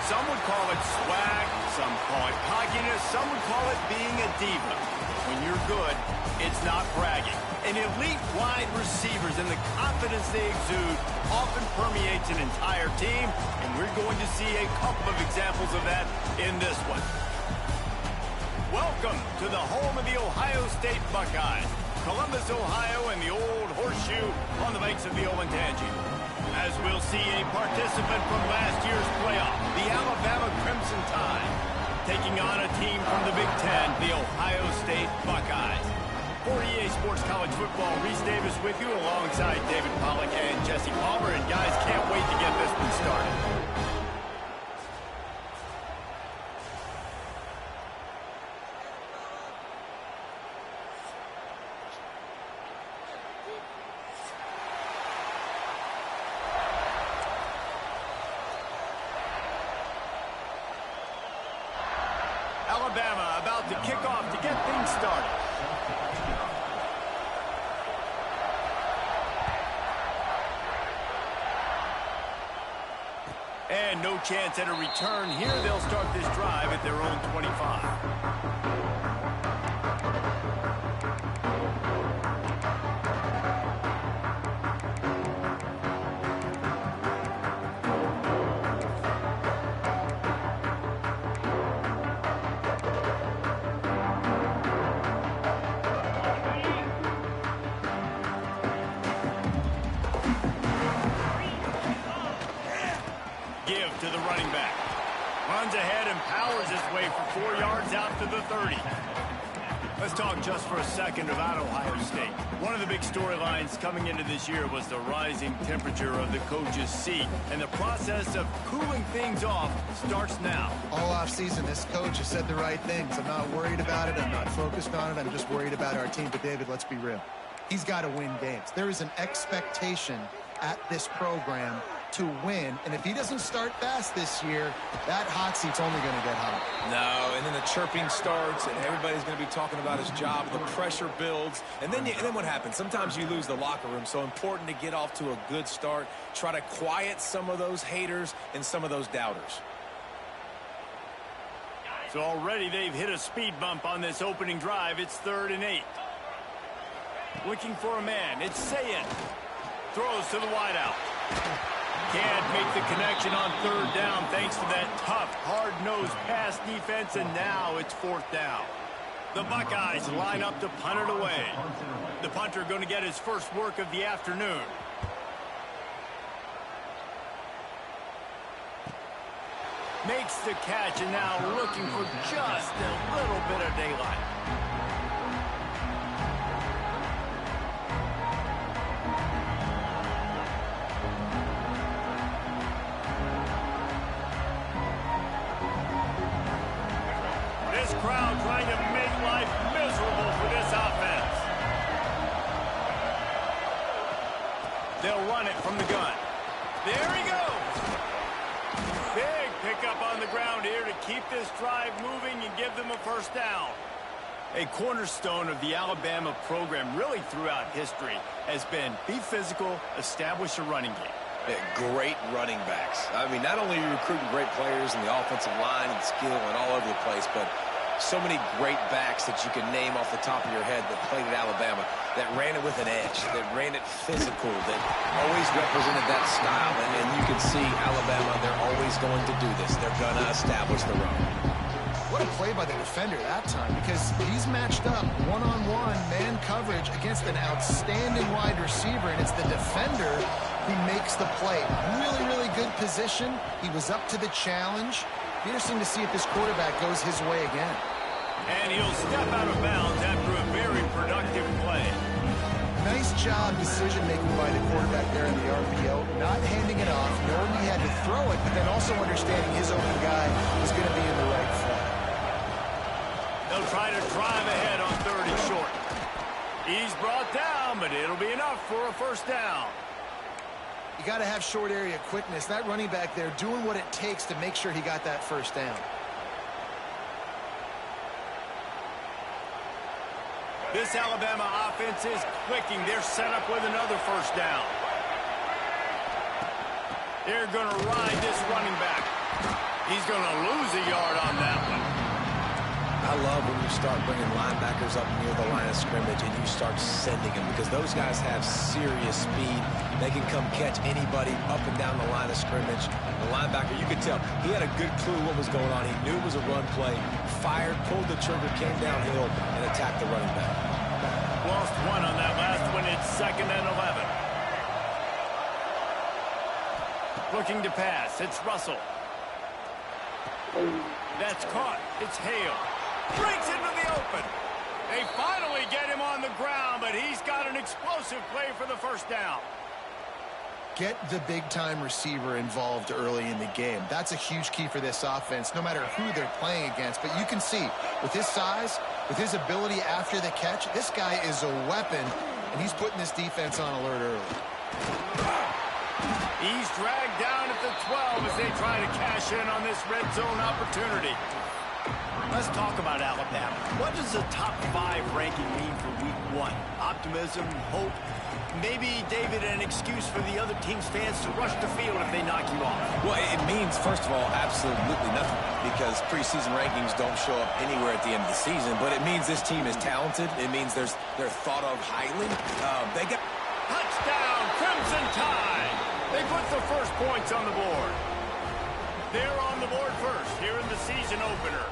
Some would call it swag, some call it cockiness, some would call it being a diva. When you're good, it's not bragging. And elite wide receivers and the confidence they exude often permeates an entire team, and we're going to see a couple of examples of that in this one. Welcome to the home of the Ohio State Buckeyes, Columbus, Ohio, and the old horseshoe on the banks of the Olentangy. As we'll see a participant from last year's playoff, the Alabama Crimson Tide, taking on a team from the Big Ten, the Ohio State Buckeyes. For EA Sports College Football, Reese Davis with you alongside David Pollack and Jesse Palmer. And guys, can't wait to get this one started. Alabama about to kick off to get things started. And no chance at a return here. They'll start this drive at their own 25. To the running back. Runs ahead and powers his way for 4 yards out to the 30. Let's talk just for a second about Ohio State. One of the big storylines coming into this year was the rising temperature of the coach's seat. And the process of cooling things off starts now. All offseason, this coach has said the right things. I'm not worried about it. I'm not focused on it. I'm just worried about our team. But, David, let's be real. He's got to win games. There is an expectation at this program to win, and if he doesn't start fast this year, that hot seat's only going to get hot. No, and then the chirping starts, and everybody's going to be talking about his job. The pressure builds, and then what happens? Sometimes you lose the locker room, so important to get off to a good start. Try to quiet some of those haters and some of those doubters. So already they've hit a speed bump on this opening drive. It's 3rd and 8. Looking for a man. It's Sayin. Throws to the wideout. Can't make the connection on 3rd down thanks to that tough, hard-nosed pass defense, and now it's 4th down. The Buckeyes line up to punt it away. The punter going to get his first work of the afternoon. Makes the catch, and now looking for just a little bit of daylight. Crowd trying to make life miserable for this offense. They'll run it from the gun. There he goes. Big pickup on the ground here to keep this drive moving and give them a first down. A cornerstone of the Alabama program really throughout history has been be physical, establish a running game. Great running backs. I mean, not only are you recruiting great players in the offensive line and skill and all over the place, but so many great backs that you can name off the top of your head that played at Alabama, that ran it with an edge, that ran it physical, that always represented that style. And you can see Alabama, they're always going to do this. They're going to establish the run. What a play by the defender that time, because he's matched up one-on-one man coverage against an outstanding wide receiver, and it's the defender who makes the play. Really, really good position. He was up to the challenge. Interesting to see if this quarterback goes his way again. And he'll step out of bounds after a very productive play. Nice job decision-making by the quarterback there in the RPO. Not handing it off, knowing he had to throw it, but then also understanding his open guy is going to be in the right front. They'll try to drive ahead on 3rd and short. He's brought down, but it'll be enough for a first down. You got to have short area quickness. That running back there doing what it takes to make sure he got that first down. This Alabama offense is clicking. They're set up with another first down. They're going to ride this running back. He's going to lose a yard on that one. I love when you start bringing linebackers up near the line of scrimmage and you start sending them because those guys have serious speed. They can come catch anybody up and down the line of scrimmage. The linebacker, you could tell, he had a good clue what was going on. He knew it was a run play, fired, pulled the trigger, came downhill, and attacked the running back. Lost one on that last one. It's 2nd and 11. Looking to pass. It's Russell. That's caught. It's Hale. Breaks into the open. They finally get him on the ground, but he's got an explosive play for the first down. Get the big-time receiver involved early in the game. That's a huge key for this offense, no matter who they're playing against. But you can see, with his size, with his ability after the catch, this guy is a weapon, and he's putting this defense on alert early. He's dragged down at the 12 as they try to cash in on this red zone opportunity. Let's talk about Alabama. What does a top 5 ranking mean for week 1? Optimism, hope, maybe, David, an excuse for the other team's fans to rush the field if they knock you off? Well, it means, first of all, absolutely nothing because preseason rankings don't show up anywhere at the end of the season, but it means this team is talented. It means they're thought of highly. They got touchdown, Crimson Tide. They put the first points on the board. They're on the board first here in the season opener.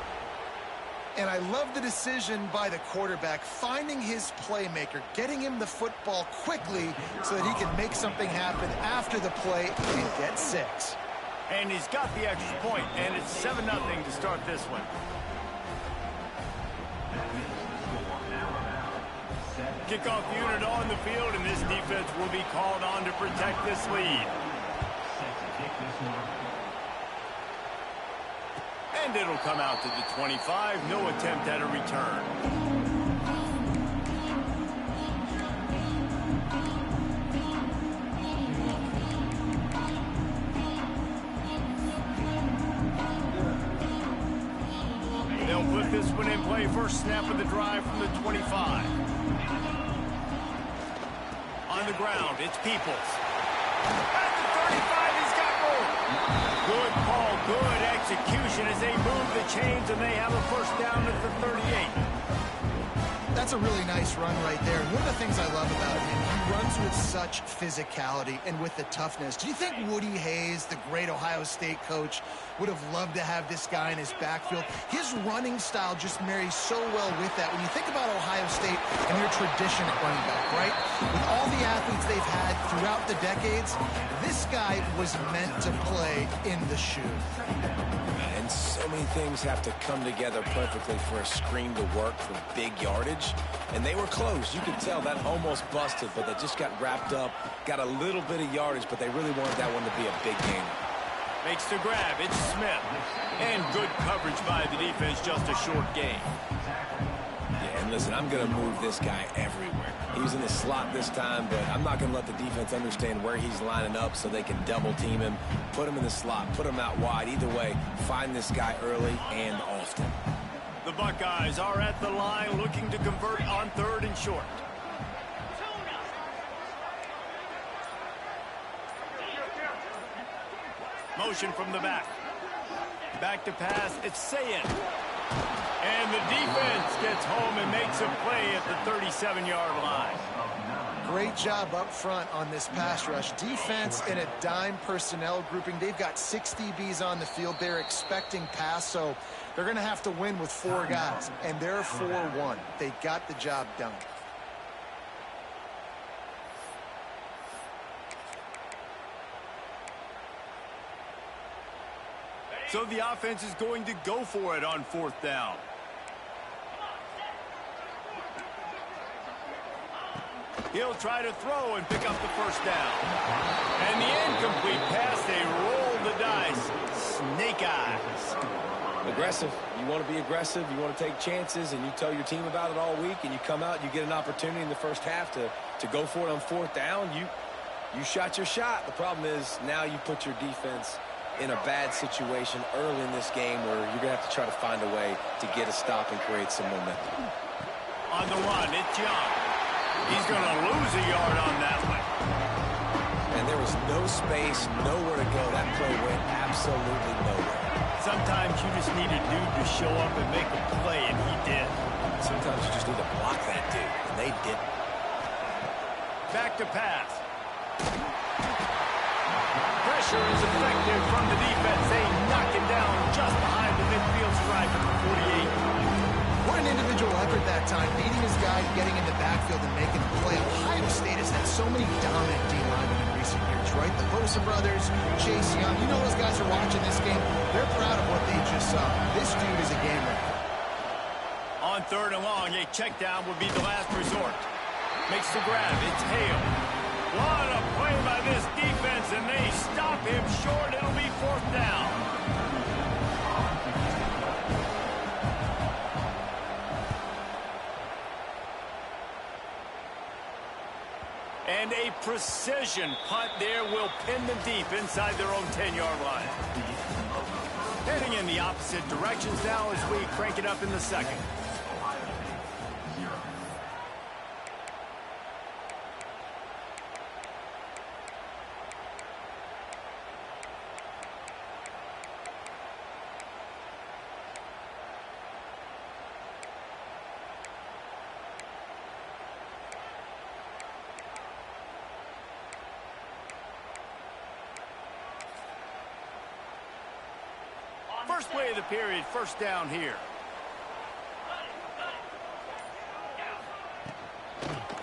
And I love the decision by the quarterback, finding his playmaker, getting him the football quickly so that he can make something happen after the play and get 6. And he's got the extra point, and it's 7-0 to start this one. Kickoff unit on the field, and this defense will be called on to protect this lead. And it'll come out to the 25. No attempt at a return. They'll put this one in play. First snap of the drive from the 25. On the ground, it's Peoples. At the 35, he's got room. Good call, good execution as they move the chains, and they have a first down at the 38. That's a really nice run right there. And one of the things I love about him, he runs with such physicality and with the toughness. Do you think Woody Hayes, the great Ohio State coach, would have loved to have this guy in his backfield? His running style just marries so well with that. When you think about Ohio State and their tradition at running back, right? With all the athletes they've had throughout the decades, this guy was meant to play in the shoe. And so many things have to come together perfectly for a screen to work for big yardage. And they were close. You could tell that almost busted, but they just got wrapped up, got a little bit of yardage, but they really wanted that one to be a big game. Makes the grab. It's Smith. And good coverage by the defense, just a short gain. Yeah, and listen, I'm going to move this guy everywhere. He was in the slot this time, but I'm not going to let the defense understand where he's lining up so they can double team him, put him in the slot, put him out wide. Either way, find this guy early and often. The Buckeyes are at the line looking to convert on 3rd and short. Motion from the back. Back to pass. It's Sayin. And the defense gets home and makes a play at the 37-yard line. Great job up front on this pass rush. Defense in a dime personnel grouping. They've got 6 DBs on the field. They're expecting pass, so they're going to have to win with 4 guys. And they're 4-1. They got the job done. So the offense is going to go for it on 4th down. He'll try to throw and pick up the first down. And the incomplete pass, they roll the dice. Snake eyes. Aggressive. You want to be aggressive. You want to take chances, and you tell your team about it all week, and you come out, you get an opportunity in the first half to go for it on 4th down. You shot your shot. The problem is now you put your defense in a bad situation early in this game where you're going to have to try to find a way to get a stop and create some momentum. On the run, it's Young. He's going to lose a yard on that one. And there was no space, nowhere to go. That play went absolutely nowhere. Sometimes you just need a dude to show up and make a play, and he did. Sometimes you just need to block that dude, and they didn't. Back to pass. Pressure is effective from the defense. They knock him down just behind the midfield stripe at the 48. What an individual effort that time, beating his guy, getting in the backfield and making the play. Ohio State has had so many dominant D-linemen in recent years, right? The Bosa brothers, Chase Young. You know those guys are watching this game. They're proud of what they just saw. This dude is a game winner. On 3rd and long, a check down would be the last resort. Makes the grab. It's Hale. What a play by this defense, and they stop him short. It'll be 4th down. And a precision punt there will pin them deep inside their own 10-yard line. Heading in the opposite directions now as we crank it up in the second. First play of the period, 1st down here.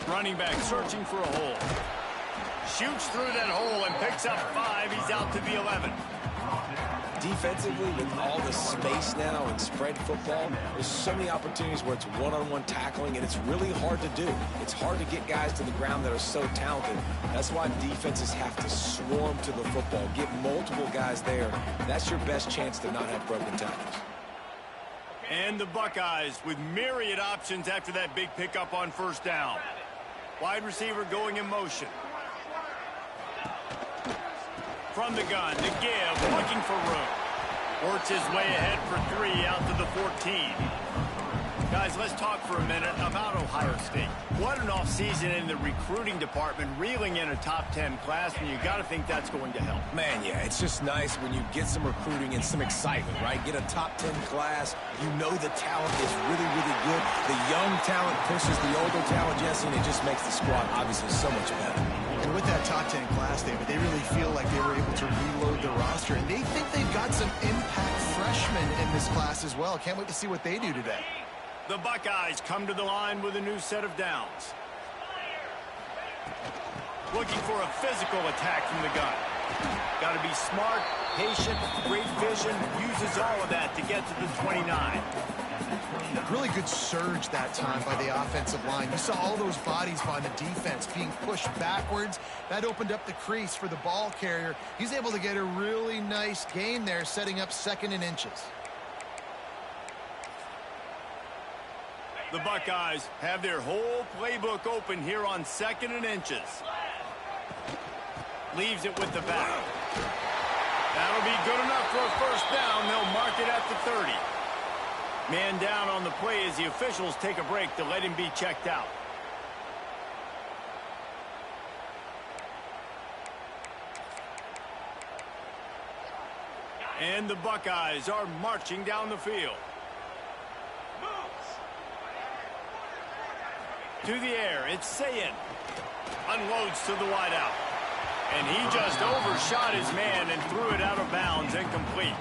Running back searching for a hole. Shoots through that hole and picks up 5. He's out to the 11. Defensively, with all the space now and spread football, there's so many opportunities where it's one-on-one tackling, and it's really hard to do. It's hard to get guys to the ground that are so talented. That's why defenses have to swarm to the football, get multiple guys there. That's your best chance to not have broken tackles. And the Buckeyes with myriad options after that big pickup on 1st down. Wide receiver going in motion. From the gun, to give, looking for room. Works his way ahead for 3 out to the 14. Guys, let's talk for a minute about Ohio State. What an offseason in the recruiting department, reeling in a top 10 class, and you got to think that's going to help. Man, yeah, it's just nice when you get some recruiting and some excitement, right? Get a top 10 class. You know the talent is really, really good. The young talent pushes the older talent, Jesse, and it just makes the squad obviously so much better. And with that top 10 class, David, they really feel like they were able to reload the roster, and they think they've got some impact freshmen in this class as well. Can't wait to see what they do today. The Buckeyes come to the line with a new set of downs. Looking for a physical attack from the gun. Got to be smart, patient, great vision, uses all of that to get to the 29. Really good surge that time by the offensive line. You saw all those bodies by the defense being pushed backwards. That opened up the crease for the ball carrier. He's able to get a really nice gain there, setting up 2nd and inches. The Buckeyes have their whole playbook open here on 2nd and inches. Leaves it with the back. That'll be good enough for a 1st down. They'll mark it at the 30. Man down on the play as the officials take a break to let him be checked out. And the Buckeyes are marching down the field. To the air, it's Sayin. Unloads to the wideout. And he just overshot his man and threw it out of bounds, incomplete.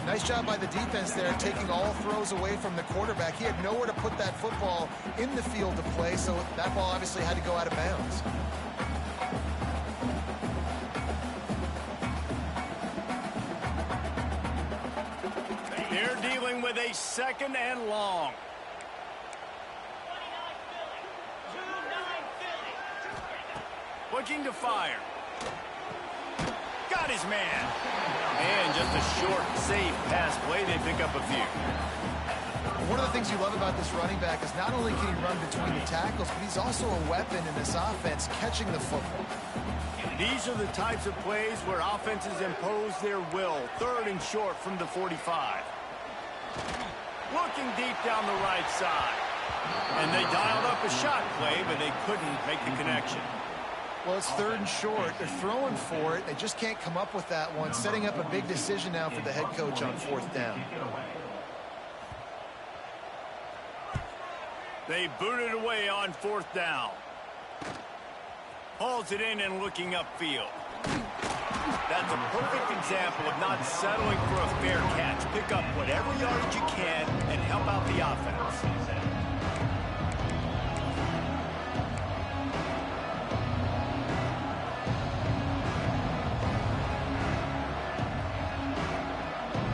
Nice job by the defense there, taking all throws away from the quarterback. He had nowhere to put that football in the field to play, so that ball obviously had to go out of bounds. They're dealing with a 2nd and long. Looking to fire. Got his man. And just a short, safe pass play. They pick up a few. One of the things you love about this running back is not only can he run between the tackles, but he's also a weapon in this offense, catching the football. These are the types of plays where offenses impose their will. 3rd and short from the 45. Looking deep down the right side. And they dialed up a shot play, but they couldn't make the connection. Well, it's 3rd and short. They're throwing for it. They just can't come up with that one. Setting up a big decision now for the head coach on 4th down. They boot it away on 4th down. Hauls it in and looking upfield. That's a perfect example of not settling for a fair catch. Pick up whatever yardage you can and help out the offense.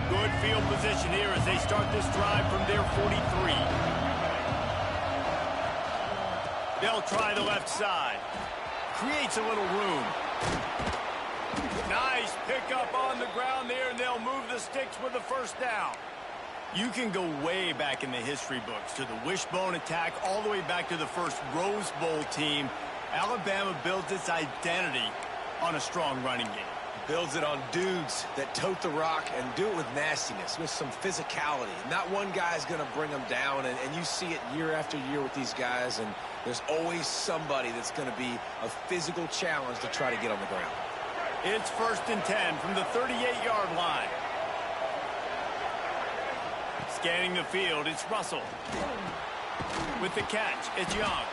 Good field position here as they start this drive from their 43. They'll try the left side. Creates a little room. Nice pickup on the ground there, and they'll move the sticks with the 1st down. You can go way back in the history books to the wishbone attack, all the way back to the first Rose Bowl team. Alabama builds its identity on a strong running game. Builds it on dudes that tote the rock and do it with nastiness, with some physicality. Not one guy's going to bring them down, and you see it year after year with these guys, and there's always somebody that's going to be a physical challenge to try to get on the ground. It's 1st and 10 from the 38-yard line. Scanning the field, it's Russell. With the catch, it's Young.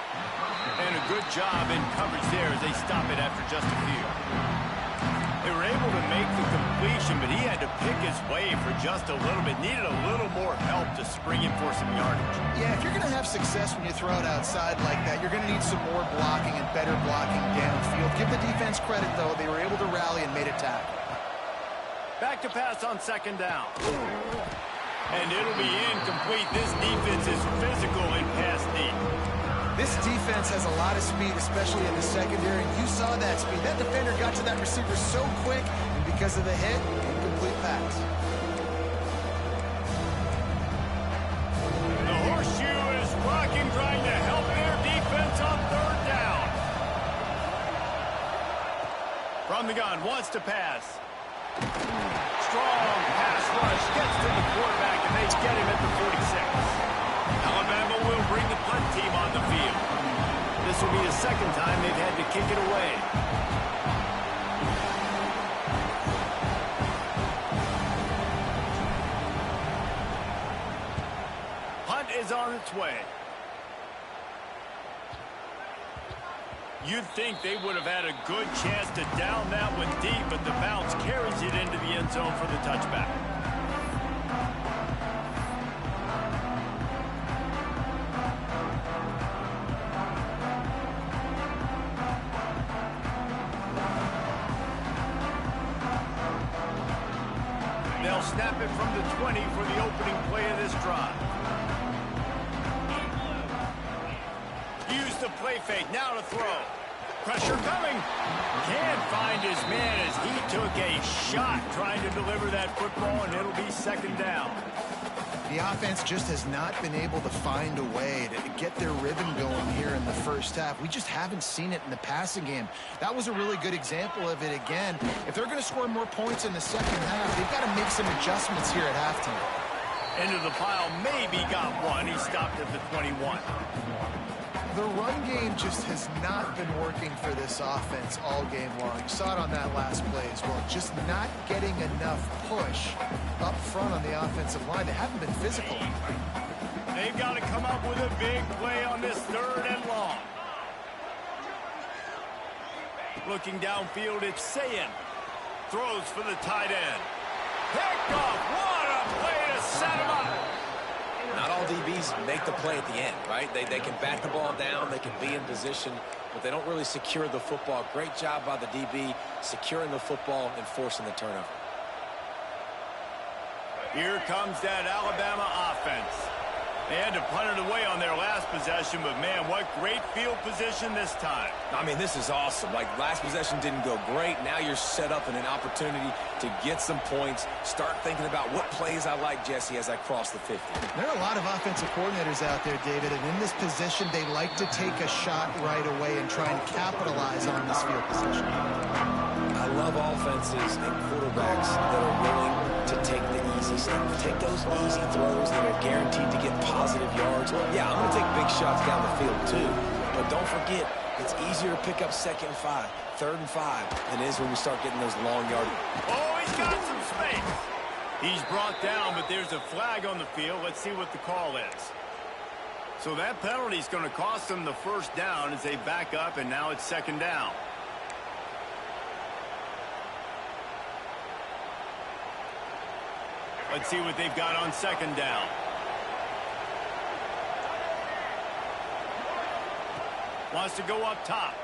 And a good job in coverage there as they stop it after just a few. They were able to make the completion, but he had to pick his way for just a little bit. Needed a little more help to spring him for some yardage. Yeah, if you're going to have success when you throw it outside like that, you're going to need some more blocking and better blocking downfield. Give the defense credit, though. They were able to rally and made a tackle. Back to pass on 2nd down. And it'll be incomplete. This defense is physical and pass deep. This defense has a lot of speed, especially in the secondary. You saw that speed. That defender got to that receiver so quick, and because of the hit, incomplete pass. The horseshoe is rocking, trying to help their defense on 3rd down. From the gun, wants to pass. Strong pass rush, gets to the quarterback, and they get him at the 46. Alabama will bring the punt team on the field. This will be the 2nd time they've had to kick it away. Punt is on its way. You'd think they would have had a good chance to down that one deep, but the bounce carries it into the end zone for the touchback. They'll snap it from the 20 for the opening play of this drive. Use the play fake, now to throw. Pressure coming. Can't find his man as he took a shot trying to deliver that football, and it'll be 2nd down. The offense just has not been able to find a way to get their rhythm going here in the 1st half. We just haven't seen it in the passing game. That was a really good example of it again. If they're going to score more points in the 2nd half, they've got to make some adjustments here at halftime. Into the pile, maybe got one. He stopped at the 21. The run game just has not been working for this offense all game long. You saw it on that last play as well. Just not getting enough push up front on the offensive line. They haven't been physical. They've got to come up with a big play on this 3rd and long. Looking downfield, it's Sayin. Throws for the tight end. Picked off. What a play to set him up. Not all DBs make the play at the end, right? They can bat the ball down, they can be in position, but they don't really secure the football. Great job by the DB securing the football and forcing the turnover. Here comes that Alabama offense. They had to punt it away on their last possession, but man, what great field position this time. I mean, this is awesome. Like, last possession didn't go great. Now you're set up in an opportunity to get some points. Start thinking about what plays I like, Jesse, as I cross the 50. There are a lot of offensive coordinators out there, David, and in this position, they like to take a shot right away and try and capitalize on this field position. I love offenses and quarterbacks that are willing to take the easy stuff. Take those easy throws that are guaranteed to get positive yards. Yeah, I'm going to take big shots down the field too, but don't forget, It's easier to pick up 2nd and 5, 3rd and 5 than it is when we start getting those long yardage. Oh, he's got some space. He's brought down, but there's a flag on the field. Let's see what the call is. So that penalty is going to cost them the first down as they back up, and now it's 2nd down. Let's see what they've got on 2nd down. Wants to go up top.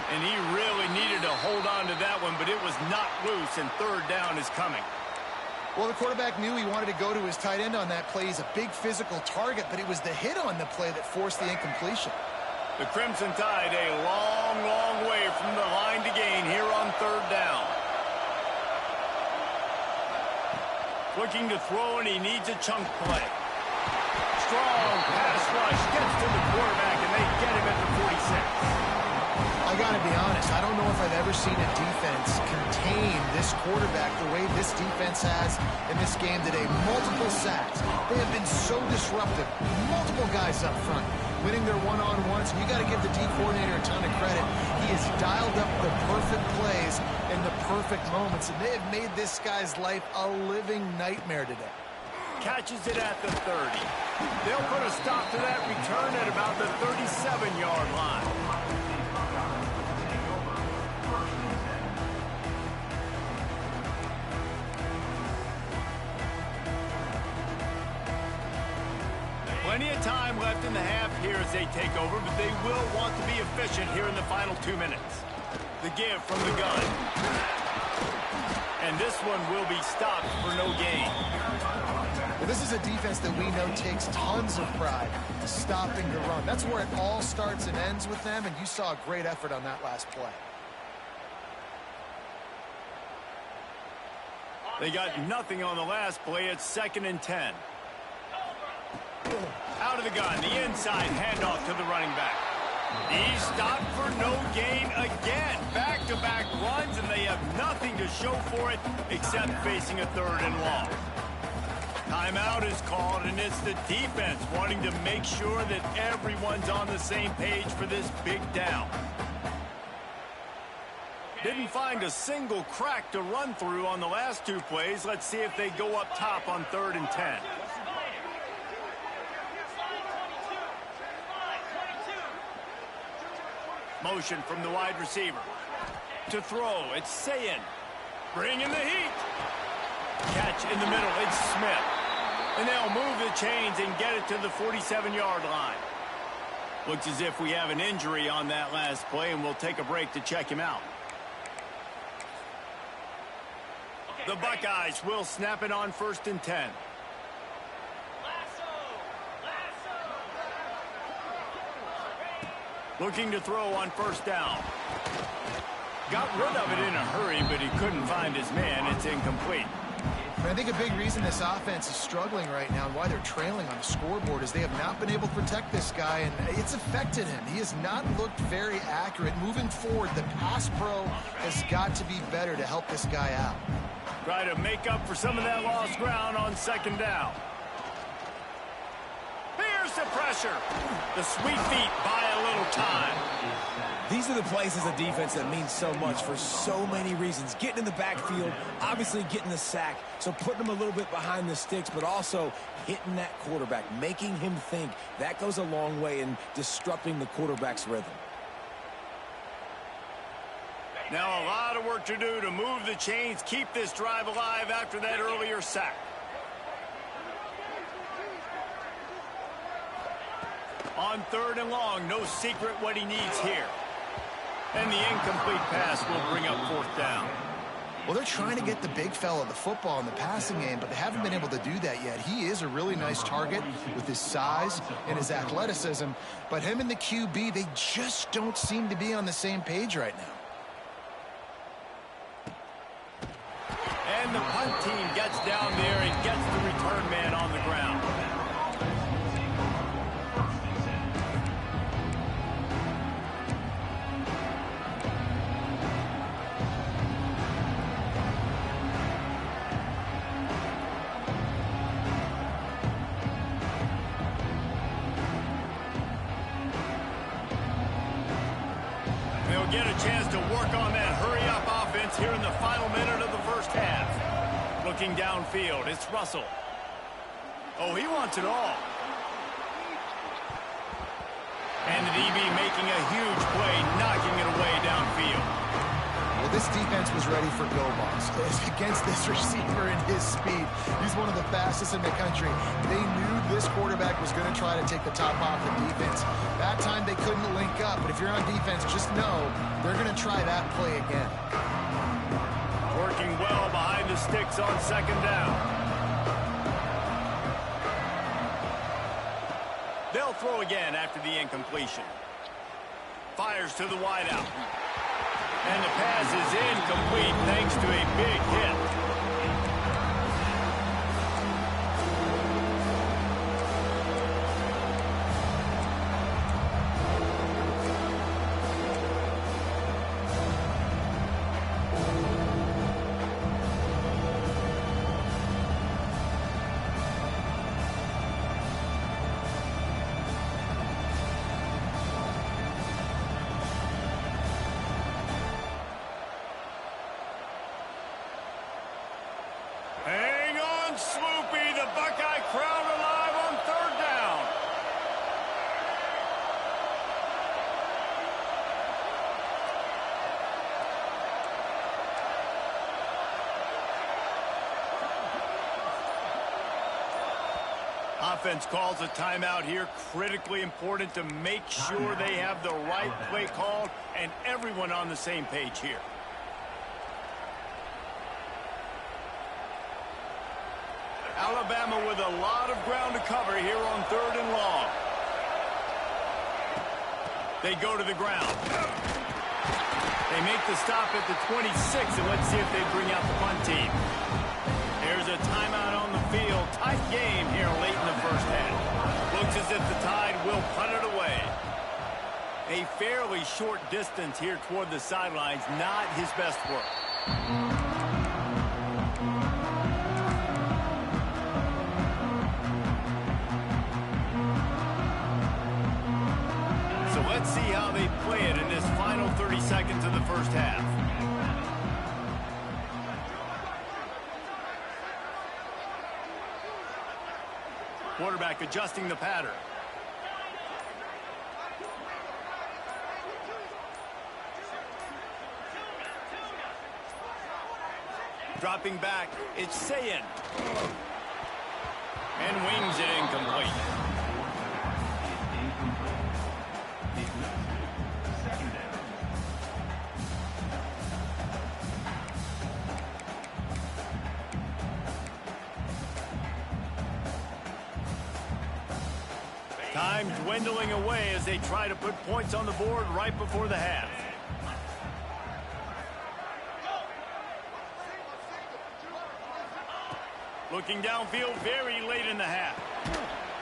And he really needed to hold on to that one, but it was not loose, and 3rd down is coming. Well, the quarterback knew he wanted to go to his tight end on that play. He's a big physical target, but it was the hit on the play that forced the incompletion. The Crimson Tide a long, long way from the line to gain here on 3rd down. Looking to throw, and he needs a chunk play. Strong pass rush gets to the quarterback, and they get him at the 46. I got to be honest, I don't know if I've ever seen a defense contain this quarterback the way this defense has in this game today. Multiple sacks. They have been so disruptive. Multiple guys up front winning their one-on-ones. You got to give the D coordinator a ton of credit. He has dialed up the perfect plays in the perfect moments, and they have made this guy's life a living nightmare today. Catches it at the 30. They'll put a stop to that return at about the 37-yard line. Plenty of time left in the half here as they take over, but they will want to be efficient here in the final 2 minutes. The give from the gun. And this one will be stopped for no gain. Well, this is a defense that we know takes tons of pride stopping the run. That's where it all starts and ends with them, and you saw a great effort on that last play. They got nothing on the last play. It's 2nd and 10. Out of the gun, the inside handoff to the running back. He's stopped for no gain again. Back-to-back runs, and they have nothing to show for it except facing a 3rd and long. Timeout is called, and it's the defense wanting to make sure that everyone's on the same page for this big down. Didn't find a single crack to run through on the last 2 plays. Let's see if they go up top on 3rd and 10. Motion from the wide receiver. To throw, it's Sayin. Bringing the heat. Catch in the middle, it's Smith. And they'll move the chains and get it to the 47-yard line. Looks as if we have an injury on that last play, and we'll take a break to check him out. The Buckeyes will snap it on 1st and 10. Looking to throw on 1st down. Got rid of it in a hurry, but he couldn't find his man. It's incomplete. And I think a big reason this offense is struggling right now and why they're trailing on the scoreboard is they have not been able to protect this guy, and it's affected him. He has not looked very accurate. Moving forward, the pass pro has got to be better to help this guy out. Try to make up for some of that lost ground on 2nd down. Here's the pressure. The sweet feet buy a little time. These are the plays as a defense that mean so much for so many reasons. Getting in the backfield, obviously getting the sack, so putting them a little bit behind the sticks, but also hitting that quarterback, making him think. That goes a long way in disrupting the quarterback's rhythm. Now a lot of work to do to move the chains, keep this drive alive after that earlier sack. On 3rd and long, no secret what he needs here. And the incomplete pass will bring up 4th down. Well, they're trying to get the big fella the football in the passing game, but they haven't been able to do that yet. He is a really nice target with his size and his athleticism, but him and the QB, they just don't seem to be on the same page right now. And the punt team gets down there and gets the return man on the ground. on that hurry-up offense here in the final minute of the first half. Looking downfield, it's Russell. Oh, he wants it all. And the DB making a huge play, knocking it away downfield. Well, this defense was ready for go balls. Against this receiver and his speed, he's one of the fastest in the country. They knew this quarterback was going to try to take the top off the defense. That time they couldn't link up, but if you're on defense, just know they're going to try that play again. Working well behind the sticks on second down. They'll throw again after the incompletion. Fires to the wideout. And the pass is incomplete thanks to a big hit. Hang on, Swoopy. The Buckeye crowd alive on third down. Offense calls a timeout here. Critically important to make sure they have the right play called and everyone on the same page here. Alabama with a lot of ground to cover here on third and long. They go to the ground. They make the stop at the 26, and let's see if they bring out the punt team. There's a timeout on the field. Tight game here late in the first half. Looks as if the Tide will punt it away. A fairly short distance here toward the sidelines. Not his best work. Let's see how they play it in this final 30 seconds of the first half. Quarterback adjusting the pattern. Dropping back, it's Sayin. And wings it incomplete. Time dwindling away as they try to put points on the board right before the half. Looking downfield very late in the half.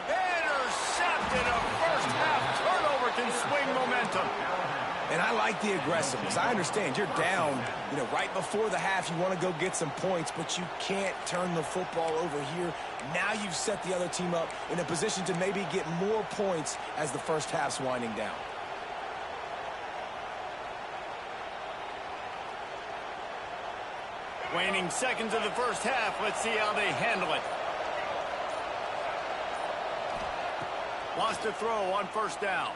Intercepted. A first half turnover can swing momentum. And I like the aggressiveness. I understand you're down, right before the half. You want to go get some points, but you can't turn the football over here. Now you've set the other team up in a position to maybe get more points as the first half's winding down. Waning seconds of the first half. Let's see how they handle it. Wants to throw on first down.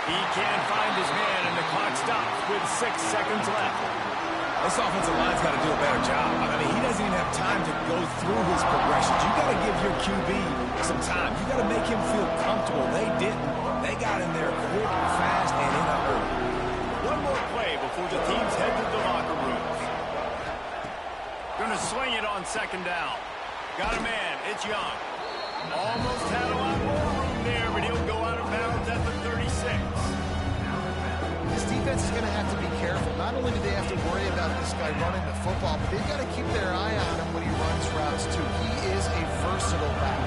He can't find his man, and the clock stops with 6 seconds left. This offensive line's got to do a better job. I mean, he doesn't even have time to go through his progressions. You got to give your QB some time. You got to make him feel comfortable. They didn't. They got in there quick, fast, and in a hurry. One more play before the teams head to the locker rooms. Going to swing it on second down. Got a man. It's Young. Almost had a lot more room there, but he'll go out of bounds at the 36. This defense is going to have to be careful. Not only do they have to worry about this guy running the football, but they've got to keep their eye on him when he runs routes, too. He is a versatile back.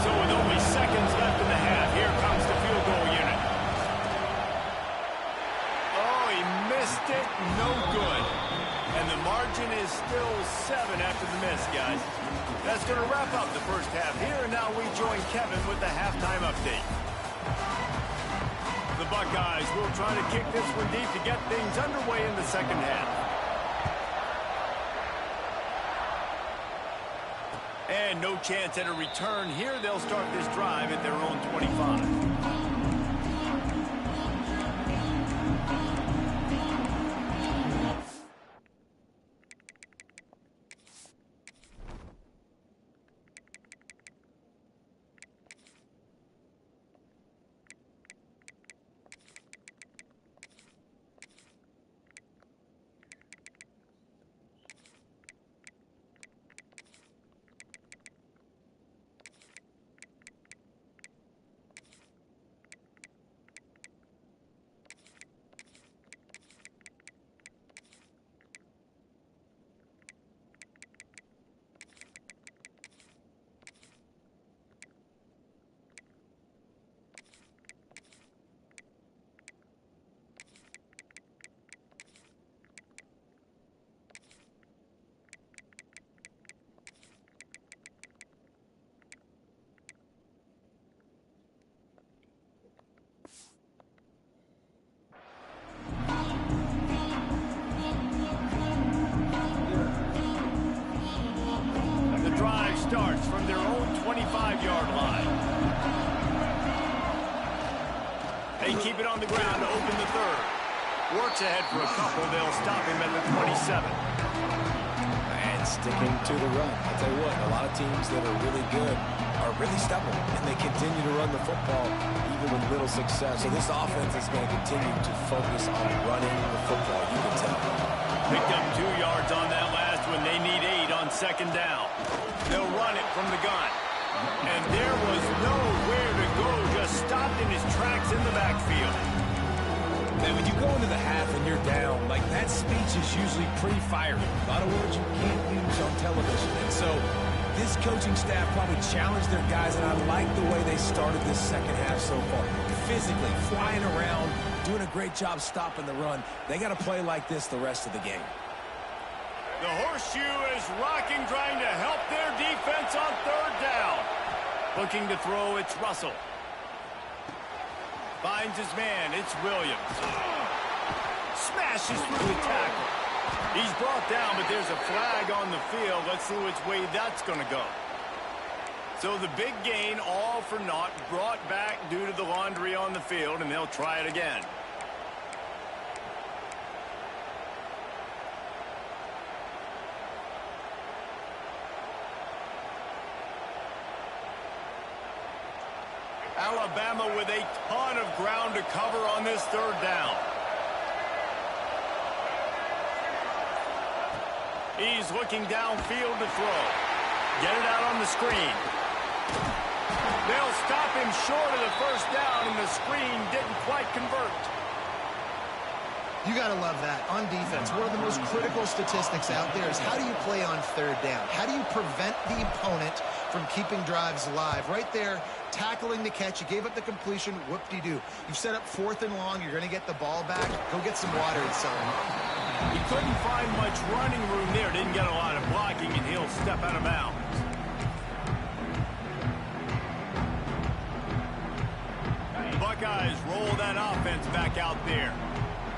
So with only seconds left in the half, here comes the field goal unit. Oh, he missed it. No good. And the margin is still 7 after the miss, guys. That's going to wrap up the first half here, and now we join Kevin with the halftime update. The Buckeyes will try to kick this one deep to get things underway in the second half. And no chance at a return here. They'll start this drive at their own 25. Starts from their own 25-yard line. They keep it on the ground to open the third. Works ahead for a couple. They'll stop him at the 27. And sticking to the run. I'll tell you what, a lot of teams that are really good are really stubborn, and they continue to run the football even with little success. So this offense is going to continue to focus on running the football. You can tell. Picked up 2 yards on that last one. They need 8 on second down. They'll run it from the gun. And there was nowhere to go, just stopped in his tracks in the backfield. And when you go into the half and you're down, like that speech is usually pretty fiery. A lot of words you can't use on television. And so this coaching staff probably challenged their guys, and I like the way they started this second half so far. Physically, flying around, doing a great job stopping the run. They got to play like this the rest of the game. The horseshoe is rocking, trying to help their defense on third down. Looking to throw, it's Russell. Finds his man, it's Williams. Smashes through the tackle. He's brought down, but there's a flag on the field. Let's see which way that's going to go. So the big gain, all for naught, brought back due to the laundry on the field, and they'll try it again. Alabama with a ton of ground to cover on this third down. He's looking downfield to throw. Get it out on the screen. They'll stop him short of the first down, and the screen didn't quite convert. You got to love that. On defense, one of the most critical statistics out there is how do you play on third down? How do you prevent the opponent from keeping drives alive? Right there, tackling the catch. You gave up the completion. Whoop-de-doo. You've set up 4th and long. You're going to get the ball back. Go get some water and something. He couldn't find much running room there. Didn't get a lot of blocking, and he'll step out of bounds. Buckeyes roll that offense back out there.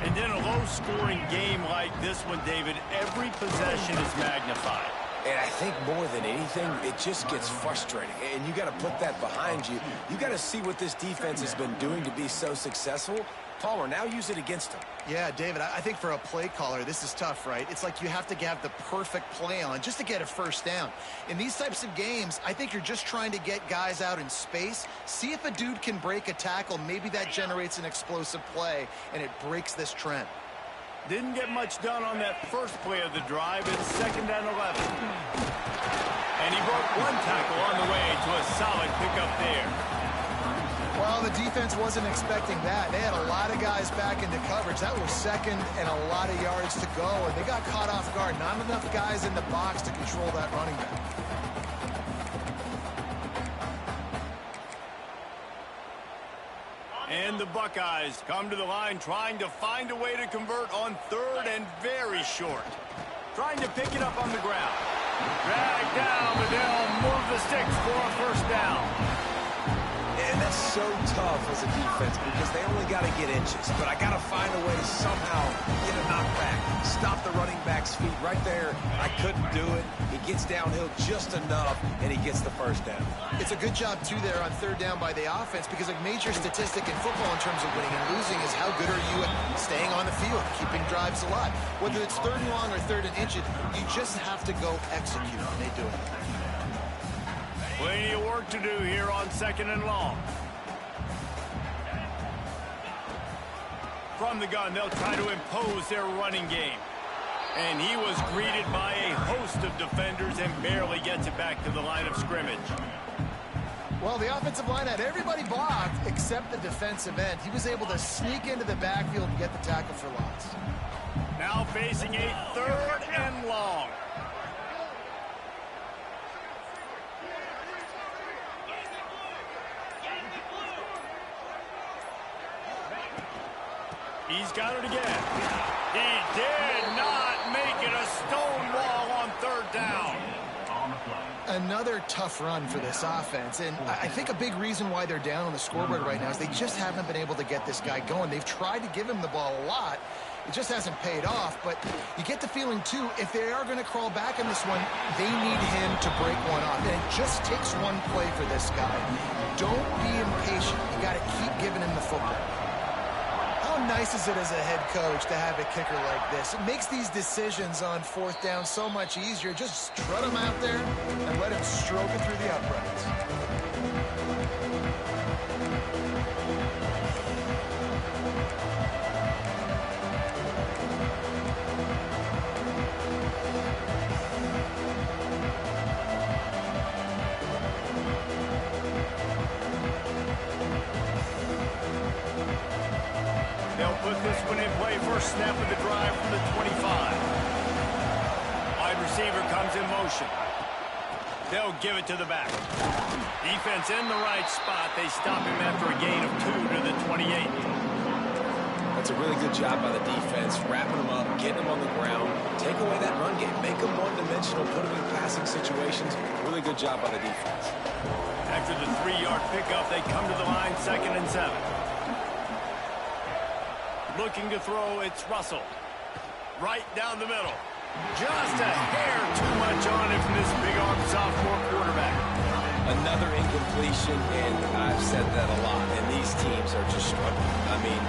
And in a low-scoring game like this one, David, every possession is magnified. And I think more than anything, it just gets frustrating. And you got to put that behind you. You got to see what this defense has been doing to be so successful. Palmer, now use it against them. Yeah, David, I think for a play caller, this is tough, right? It's like you have to have the perfect play on just to get a first down. In these types of games, I think you're just trying to get guys out in space, see if a dude can break a tackle. Maybe that generates an explosive play, and it breaks this trend. Didn't get much done on that first play of the drive. It's 2nd and 11. And he broke one tackle on the way to a solid pickup there. Well, the defense wasn't expecting that. They had a lot of guys back into coverage. That was 2nd and a lot of yards to go, and they got caught off guard. Not enough guys in the box to control that running back. And the Buckeyes come to the line trying to find a way to convert on 3rd and very short. Trying to pick it up on the ground. Drag down, but they'll move the sticks for a first down. And And that's so tough as a defense because they only got to get inches. But I got to find a way to somehow get a knockback, stop the running back's feet right there. I couldn't do it. He gets downhill just enough, and he gets the first down. It's a good job, too, there on third down by the offense because a major statistic in football in terms of winning and losing is how good are you at staying on the field, keeping drives alive. Whether it's third and long or third and inches, you just have to go execute, and they do it. Plenty of work to do here on second and long. From the gun, they'll try to impose their running game. And he was greeted by a host of defenders and barely gets it back to the line of scrimmage. Well, the offensive line had everybody blocked except the defensive end. He was able to sneak into the backfield and get the tackle for loss. Now facing a third and long. He's got it again. He did not make it a stone wall on third down. Another tough run for this offense, and I think a big reason why they're down on the scoreboard right now is they just haven't been able to get this guy going. They've tried to give him the ball a lot. It just hasn't paid off, but you get the feeling, too, if they are going to crawl back in this one, they need him to break one off. And it just takes one play for this guy. Don't be impatient. You got to keep giving him the football. How nice is it as a head coach to have a kicker like this? It makes these decisions on fourth down so much easier. Just strut him out there and let him stroke it through the uprights. This one in play, first snap of the drive from the 25. Wide receiver comes in motion. They'll give it to the back. Defense in the right spot. They stop him after a gain of 2 to the 28. That's a really good job by the defense, wrapping him up, getting him on the ground, take away that run game, make him one-dimensional, put him in passing situations. Really good job by the defense. After the 3-yard pickup, they come to the line, 2nd and 7. Looking to throw, it's Russell. Right down the middle. Just a hair too much on it from this big-arm sophomore quarterback. Another incompletion, and I've said that a lot, and these teams are just struggling. I mean,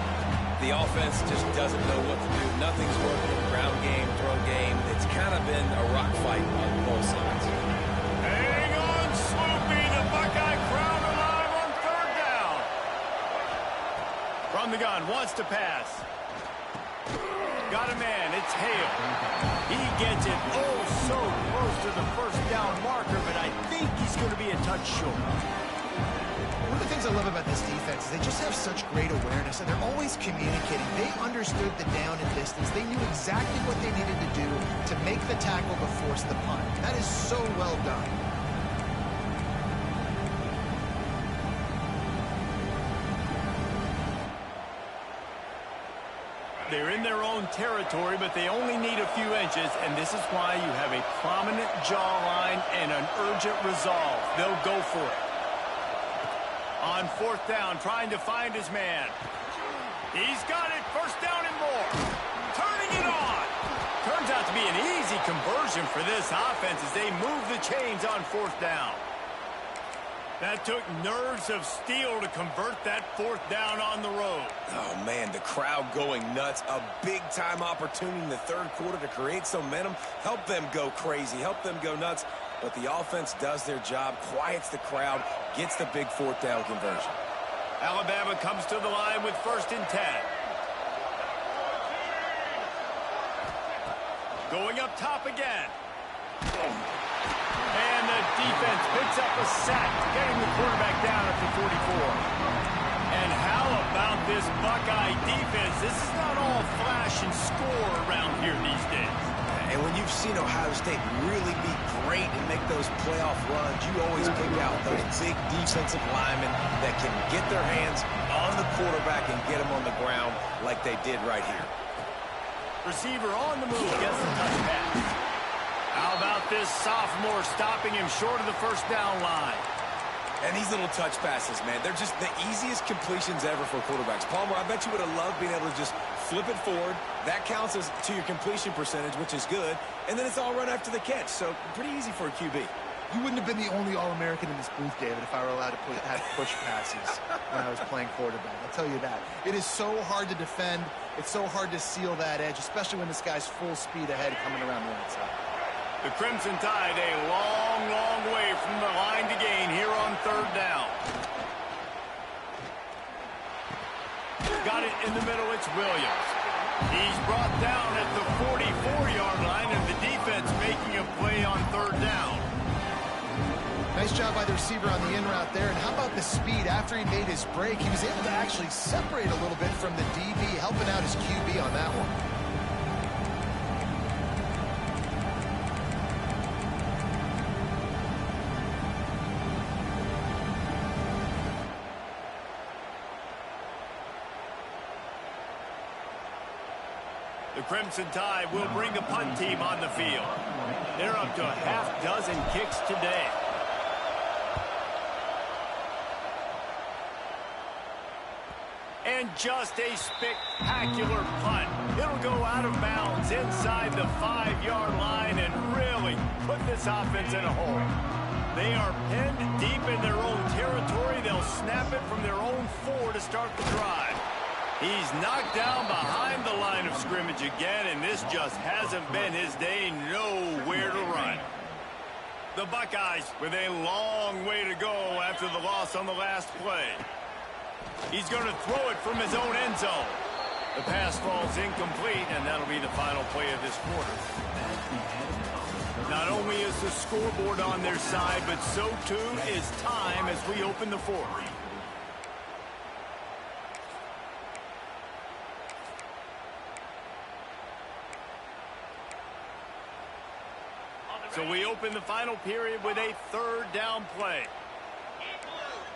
the offense just doesn't know what to do. Nothing's working in ground game, throw game. It's kind of been a rock fight on both sides. Hang on, Sloopy. The Buckeye crowd alive on third down. From the gun, wants to pass. Got a man, it's Hale. He gets it oh so close to the first down marker, but I think he's going to be a touch short. One of the things I love about this defense is they just have such great awareness, and they're always communicating. They understood the down and distance. They knew exactly what they needed to do to make the tackle to force the punt. That is so well done. They're in their own territory, but they only need a few inches, and this is why you have a prominent jawline and an urgent resolve. They'll go for it. On fourth down, trying to find his man. He's got it, first down and more. Turning it on. Turns out to be an easy conversion for this offense as they move the chains on fourth down. That took nerves of steel to convert that fourth down on the road. Oh, man, the crowd going nuts. A big-time opportunity in the third quarter to create some momentum, help them go crazy, help them go nuts. But the offense does their job, quiets the crowd, gets the big fourth down conversion. Alabama comes to the line with 1st and 10. Going up top again. And the defense picks up a sack, getting the quarterback down at the 44. And how about this Buckeye defense? This is not all flash and score around here these days. And when you've seen Ohio State really be great and make those playoff runs, you always pick out those big defensive linemen that can get their hands on the quarterback and get him on the ground like they did right here. Receiver on the move, gets the touch pass. How about this sophomore stopping him short of the first down line? And these little touch passes, man, they're just the easiest completions ever for quarterbacks. Palmer, I bet you would have loved being able to just flip it forward. That counts as to your completion percentage, which is good. And then it's all run after the catch, so pretty easy for a QB. You wouldn't have been the only All-American in this booth, David, if I were allowed to have push passes when I was playing quarterback. I'll tell you that. It is so hard to defend. It's so hard to seal that edge, especially when this guy's full speed ahead coming around the outside. The Crimson Tide a long, long way from the line to gain here on third down. Got it in the middle. It's Williams. He's brought down at the 44-yard line, and the defense making a play on third down. Nice job by the receiver on the in route there. And how about the speed after he made his break? He was able to actually separate a little bit from the DB, helping out his QB on that one. The Crimson Tide will bring the punt team on the field. They're up to a half dozen kicks today. And just a spectacular punt. It'll go out of bounds inside the 5-yard line and really put this offense in a hole. They are pinned deep in their own territory. They'll snap it from their own 4 to start the drive. He's knocked down behind the line of scrimmage again, and this just hasn't been his day. Nowhere to run. The Buckeyes with a long way to go after the loss on the last play. He's going to throw it from his own end zone. The pass falls incomplete, and that'll be the final play of this quarter. Not only is the scoreboard on their side, but so too is time as we open the fourth. So we open the final period with a third down play.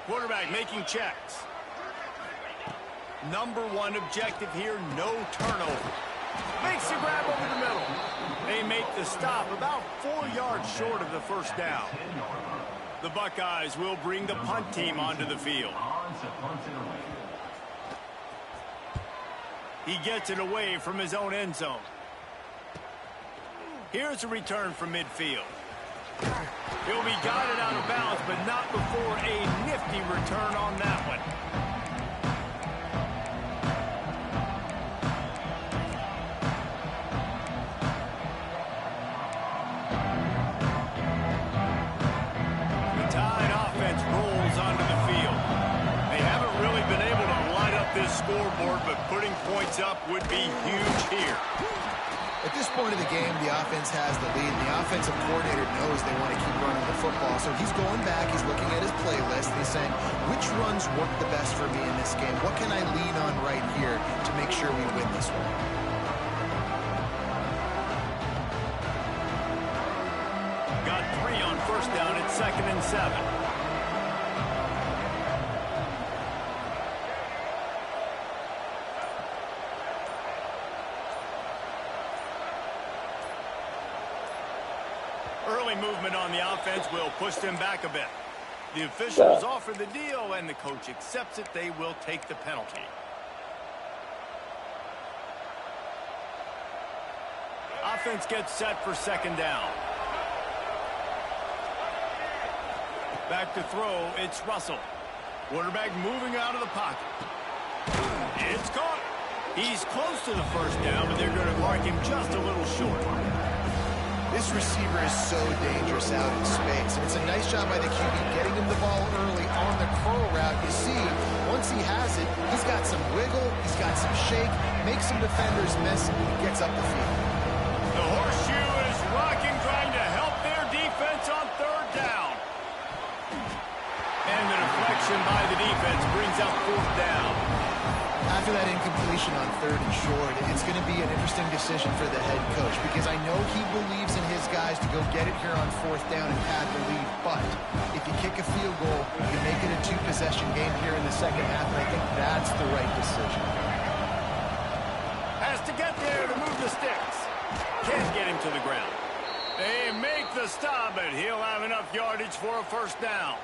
Quarterback making checks. Number 1 objective here, no turnover. Makes the grab over the middle. They make the stop about 4 yards short of the first down. The Buckeyes will bring the punt team onto the field. He gets it away from his own end zone. Here's a return from midfield. He'll be guided out of bounds, but not before a nifty return on that one. The Tide offense rolls onto the field. They haven't really been able to light up this scoreboard, but putting points up would be huge here. At this point of the game, the offense has the lead. The offensive coordinator knows they want to keep running the football. So he's going back, he's looking at his playlist, and he's saying, which runs work the best for me in this game? What can I lean on right here to make sure we win this one? Got 3 on first down at 2nd and 7. Early movement on the offense will push them back a bit. The officials offer the deal, and the coach accepts it. They will take the penalty. Offense gets set for 2nd down. Back to throw, it's Russell. Quarterback moving out of the pocket. It's caught. He's close to the first down, but they're going to mark him just a little short. This receiver is so dangerous out in space. And it's a nice job by the QB getting him the ball early on the curl route. You see, once he has it, he's got some wiggle, he's got some shake, makes some defenders miss, gets up the field. The horseshoe is rocking, trying to help their defense on third down. And the deflection by the defense brings up 4th down. After that incompletion on 3rd and short, it's going to be an interesting decision for the head coach because I know he believes in his guys to go get it here on 4th down and pad the lead. But if you kick a field goal, you can make it a 2-possession game here in the second half, and I think that's the right decision. Has to get there to move the sticks. Can't get him to the ground. They make the stop, but he'll have enough yardage for a first down.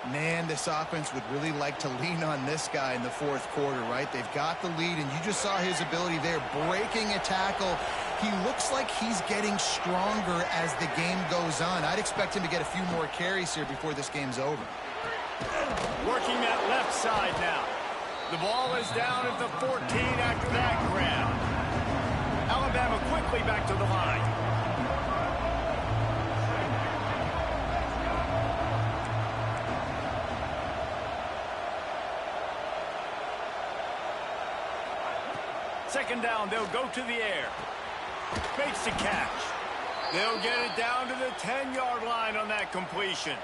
Man, this offense would really like to lean on this guy in the fourth quarter, right? They've got the lead, and you just saw his ability there, breaking a tackle. He looks like he's getting stronger as the game goes on. I'd expect him to get a few more carries here before this game's over. Working that left side now. The ball is down at the 14 after that grab. Alabama quickly back to the line. Second down, they'll go to the air. Makes the catch. They'll get it down to the 10-yard line on that completion.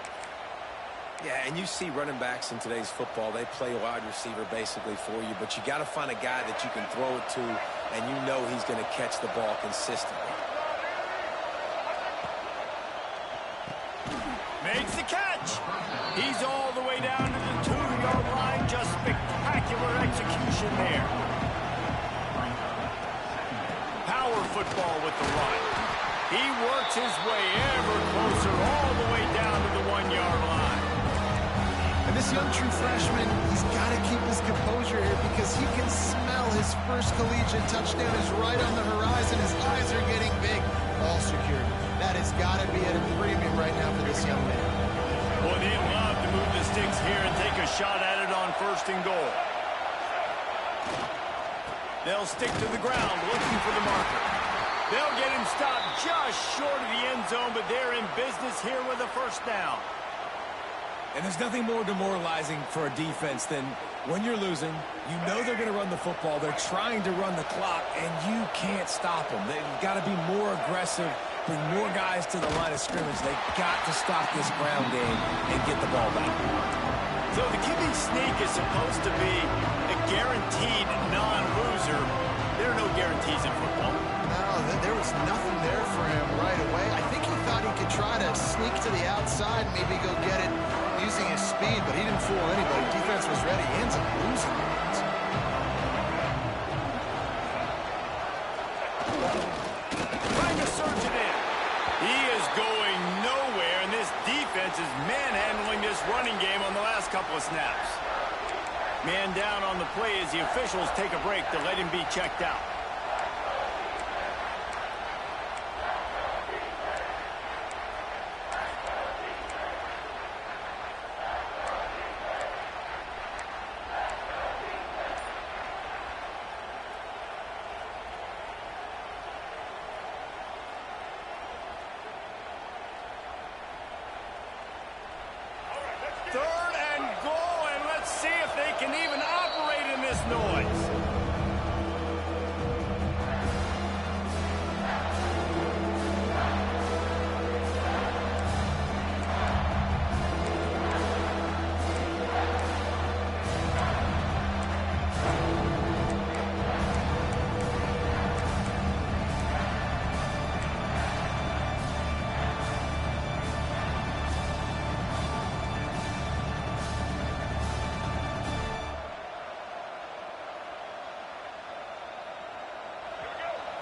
Yeah, and you see running backs in today's football, they play wide receiver basically for you, but you got to find a guy that you can throw it to, and you know he's going to catch the ball consistently. Makes the catch. He's all the way down to the 2-yard line. Just spectacular execution there. Power football with the run. He works his way ever closer all the way down to the 1-yard line. And this young true freshman, he's got to keep his composure here because he can smell his first collegiate touchdown is right on the horizon. His eyes are getting big. All secured. That has got to be at a premium right now for this young man. Boy, they'd love to move the sticks here and take a shot at it on 1st and goal. They'll stick to the ground looking for the marker. They'll get him stopped just short of the end zone, but they're in business here with a 1st down. And there's nothing more demoralizing for a defense than when you're losing, you know they're going to run the football, they're trying to run the clock, and you can't stop them. They've got to be more aggressive, bring more guys to the line of scrimmage. They've got to stop this ground game and get the ball back. So the QB sneak is supposed to be a guaranteed non-loser. There are no guarantees in football. No, there was nothing there for him right away. I think he thought he could try to sneak to the outside, maybe go get it using his speed, but he didn't fool anybody. Defense was ready. He ends up losing it. Trying to surge it in. He is going nowhere, and this defense is manhandling this running game on the last couple of snaps. Man down on the play as the officials take a break to let him be checked out. Third and goal, and let's see if they can even operate in this noise.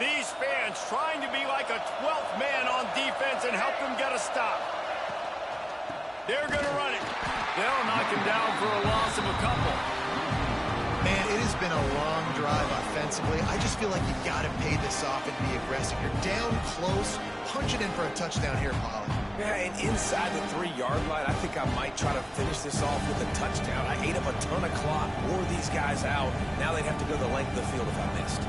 These fans trying to be like a 12th man on defense and help them get a stop. They're going to run it. They'll knock him down for a loss of a couple. Man, it has been a long drive offensively. I just feel like you've got to pay this off and be aggressive. You're down close. Punch it in for a touchdown here, Polly. Yeah, and inside the 3-yard line, I think I might try to finish this off with a touchdown. I ate up a ton of clock, wore these guys out. Now they'd have to go the length of the field if I missed.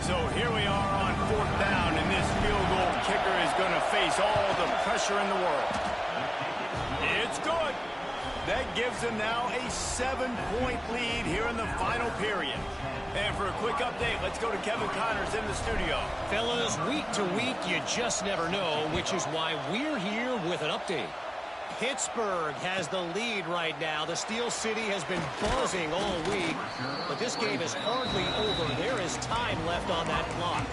So here we are on 4th down, and this field goal kicker is going to face all the pressure in the world. It's good. That gives them now a 7-point lead here in the final period. And for a quick update, let's go to Kevin Connors in the studio. Fellas, week to week, you just never know, which is why we're here with an update. Pittsburgh has the lead right now. The Steel City has been buzzing all week, but this game is hardly over. There is time left on that clock.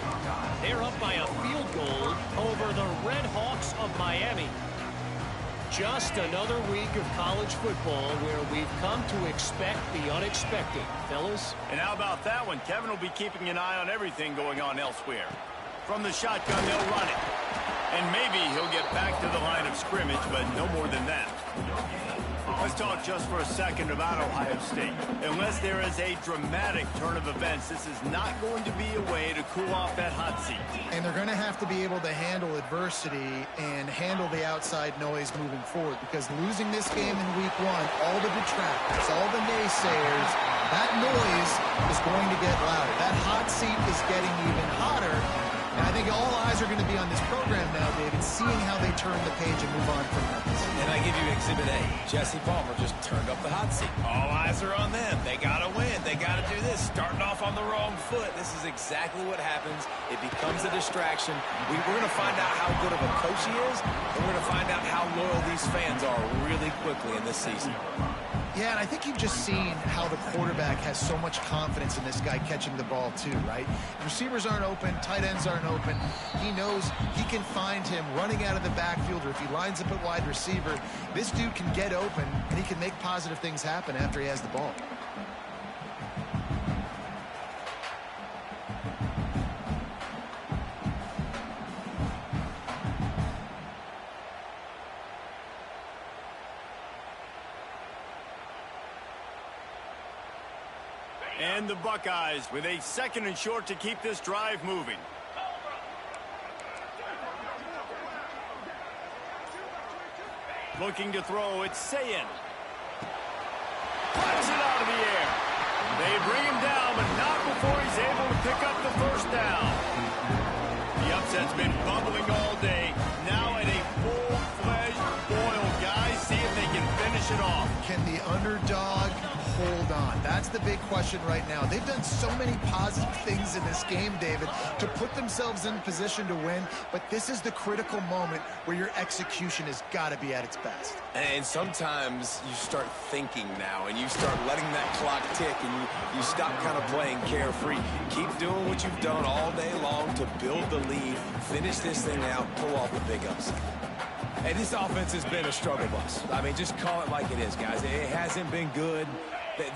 They're up by a field goal over the Red Hawks of Miami. Just another week of college football where we've come to expect the unexpected, fellas. And how about that one? Kevin will be keeping an eye on everything going on elsewhere. From the shotgun, they'll run it. And maybe he'll get back to the line of scrimmage, but no more than that. Let's talk just for a second about Ohio State. Unless there is a dramatic turn of events, this is not going to be a way to cool off that hot seat. And they're going to have to be able to handle adversity and handle the outside noise moving forward, because losing this game in week one, all the detractors, all the naysayers, that noise is going to get louder. That hot seat is getting even hotter. And I think all eyes are going to be on this program now, David, seeing how they turn the page and move on from Memphis. And I give you Exhibit A. Jesse Palmer just turned up the hot seat. All eyes are on them. They got to win. They got to do this. Starting off on the wrong foot. This is exactly what happens. It becomes a distraction. We're going to find out how good of a coach he is, and we're going to find out how loyal these fans are really quickly in this season. Yeah, and I think you've just seen how the quarterback has so much confidence in this guy catching the ball too, right? Receivers aren't open, tight ends aren't open. He knows he can find him running out of the backfield, or if he lines up at wide receiver, this dude can get open, and he can make positive things happen after he has the ball. And the Buckeyes with a 2nd and short to keep this drive moving. Looking to throw, it's Sayin. Puts it out of the air. They bring him down, but not before he's able to pick up the first down. The upset's been bubbling all day. Now at a full-fledged boil. Guys, see if they can finish it off. Can the underdog hold on? That's the big question right now. They've done so many positive things in this game, David, to put themselves in position to win, but this is the critical moment where your execution has got to be at its best. And sometimes you start thinking now, and you start letting that clock tick, and you stop kind of playing carefree. Keep doing what you've done all day long to build the lead, finish this thing out, pull off the big upset. Hey, this offense has been a struggle bus. I mean, just call it like it is, guys. It hasn't been good,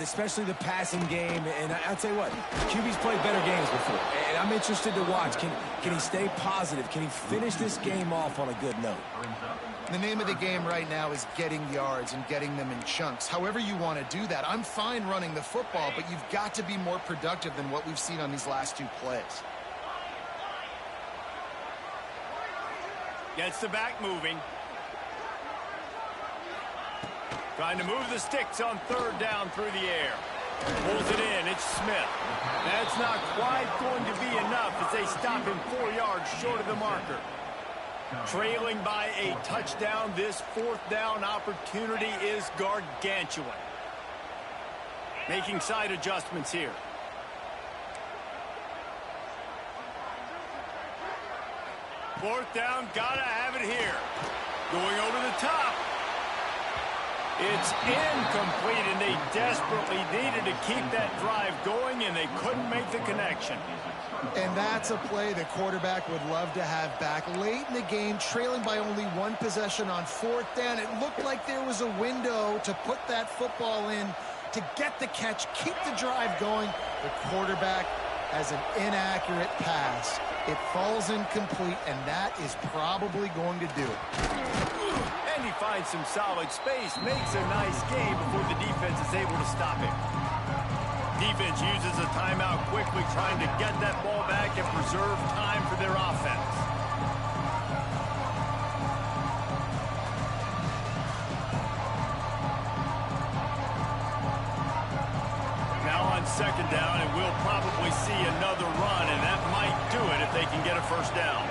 especially the passing game. And I'll tell you what, QB's played better games before. And I'm interested to watch. Can he stay positive? Can he finish this game off on a good note? The name of the game right now is getting yards and getting them in chunks. However you want to do that. I'm fine running the football, but you've got to be more productive than what we've seen on these last 2 plays. Gets the back moving. Trying to move the sticks on 3rd down through the air. Pulls it in. It's Smith. That's not quite going to be enough as they stop him 4 yards short of the marker. Trailing by a touchdown, this 4th down opportunity is gargantuan. Making side adjustments here. Fourth down, gotta have it here. Going over the top. It's incomplete, and they desperately needed to keep that drive going, and they couldn't make the connection. And that's a play the quarterback would love to have back. Late in the game, trailing by only 1 possession on 4th down, it looked like there was a window to put that football in, to get the catch, keep the drive going. The quarterback has an inaccurate pass. It falls incomplete, and that is probably going to do it. And he finds some solid space, makes a nice game before the defense is able to stop him. Defense uses a timeout quickly, trying to get that ball back and preserve time for their offense. Now on 2nd down, and we'll probably see another run, and that might do it if they can get a first down.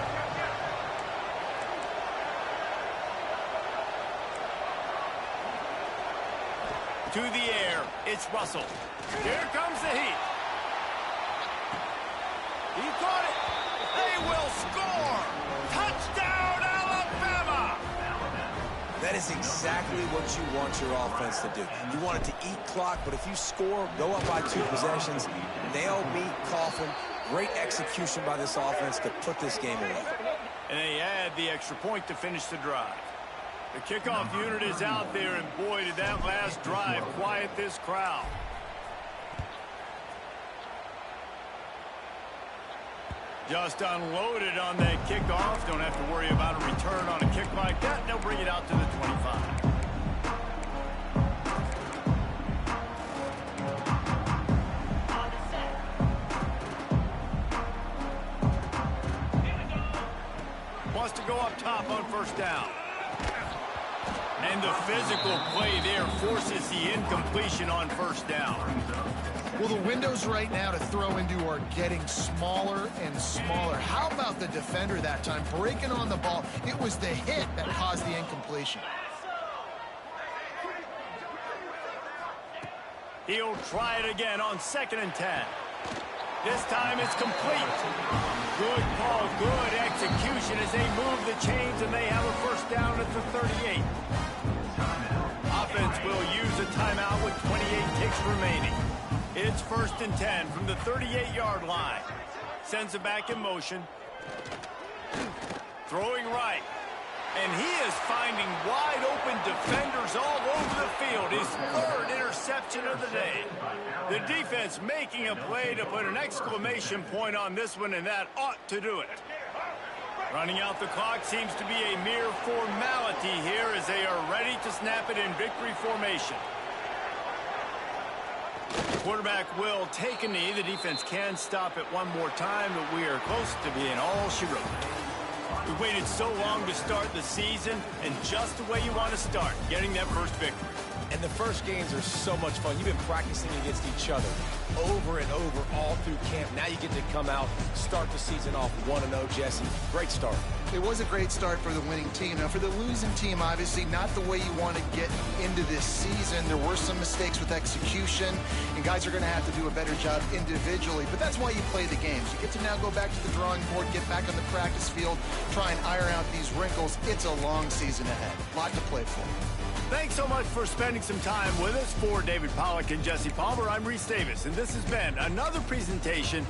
To the air, it's Russell. Here comes the heat. He caught it. They will score. Touchdown, Alabama. That is exactly what you want your offense to do. You want it to eat clock, but if you score, go up by 2 possessions, nail, meet, coffin. Great execution by this offense to put this game away. And they add the extra point to finish the drive. The kickoff unit is out there, and boy, did that last drive quiet this crowd. Just unloaded on that kickoff. Don't have to worry about a return on a kick like that. They'll bring it out to the 25. Wants to go up top on first down. And the physical play there forces the incompletion on first down. Well, the windows right now to throw into are getting smaller and smaller. How about the defender that time breaking on the ball? It was the hit that caused the incompletion. He'll try it again on 2nd and 10. This time it's complete. Good call, good execution as they move the chains and they have a first down at the 38. Offense will use a timeout with 28 ticks remaining. It's 1st and 10 from the 38-yard line. Sends it back in motion. Throwing right. And he is finding wide-open defenders all over the field. His 3rd interception of the day. The defense making a play to put an exclamation point on this one, and that ought to do it. Running out the clock seems to be a mere formality here as they are ready to snap it in victory formation. Quarterback will take a knee. The defense can stop it one more time, but we are close to being all she wrote. We waited so long to start the season, and just the way you want to start, getting that first victory. And the first games are so much fun. You've been practicing against each other over and over all through camp. Now you get to come out, start the season off 1-0, Jesse. Great start. It was a great start for the winning team. Now, for the losing team, obviously not the way you want to get into this season. There were some mistakes with execution, and guys are going to have to do a better job individually. But that's why you play the games. You get to now go back to the drawing board, get back on the practice field, try and iron out these wrinkles. It's a long season ahead. A lot to play for. Thanks so much for spending some time with us. For David Pollack and Jesse Palmer, I'm Reese Davis, and this has been another presentation